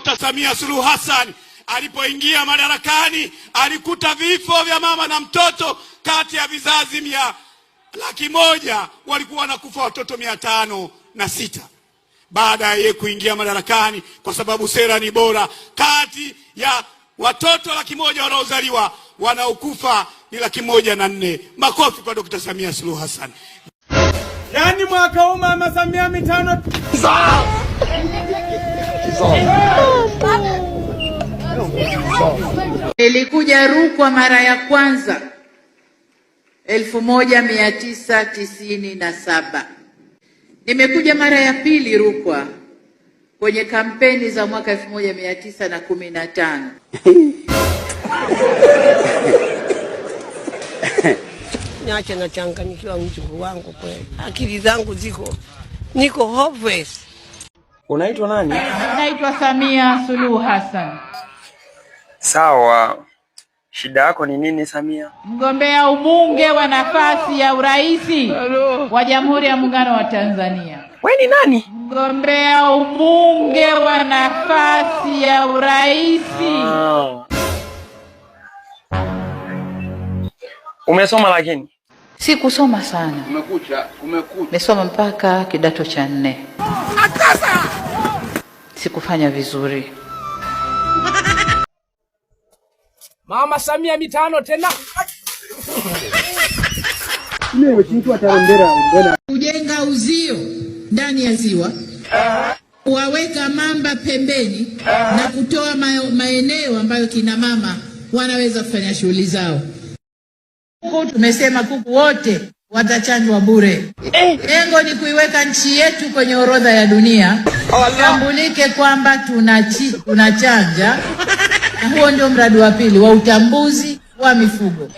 Dr. Samia Suluhu Hassan alipoingia madarakani alikuta vifo vya mama na mtoto kati ya vizazi 100,000 walikuwa wanakufa watoto 506. Baada ya yeye kuingia madarakani, kwa sababu sera ni bora, kati ya watoto 100,000 wanaozaliwa wanaokufa ni 104,000. Makofi kwa Dr. Samia Suluhu Hassan. Yani mwaka huu Mama Samia mitano. Nilikuja Rukwa mara ya kwanza 1997. Nimekuja mara ya pili Rukwa kwenye kampeni za mwaka 1915. Niache nachanganyikiwa mjukuu wangu kweli. Akili zangu niko hopeless. Unaitwa nani? Naitwa Samia Suluhu Hassan. Sawa. Shida yako ni nini Samia? Mgombea ubunge wa nafasi ya uraisi wa Jamhuri ya Muungano wa Tanzania. Wewe ni nani? Mgombea ubunge wa nafasi ya uraisi. Umesoma lakini? Si kusoma sana. Kumekucha. Nimesoma mpaka kidato cha 4. Sikufanya vizuri. Mama Samia mitano tena. Kujenga uzio ndani ya ziwa, kuwaweka mamba pembeni na kutoa maeneo ambayo kina mama wanaweza kufanya shughuli zao. Tumesema kuku wote watachanjwa bure. Lengo ni kuiweka nchi yetu kwenye orodha ya dunia, tambulike kwamba tunachanja, na huo ndio mradi wa pili wa utambuzi wa mifugo.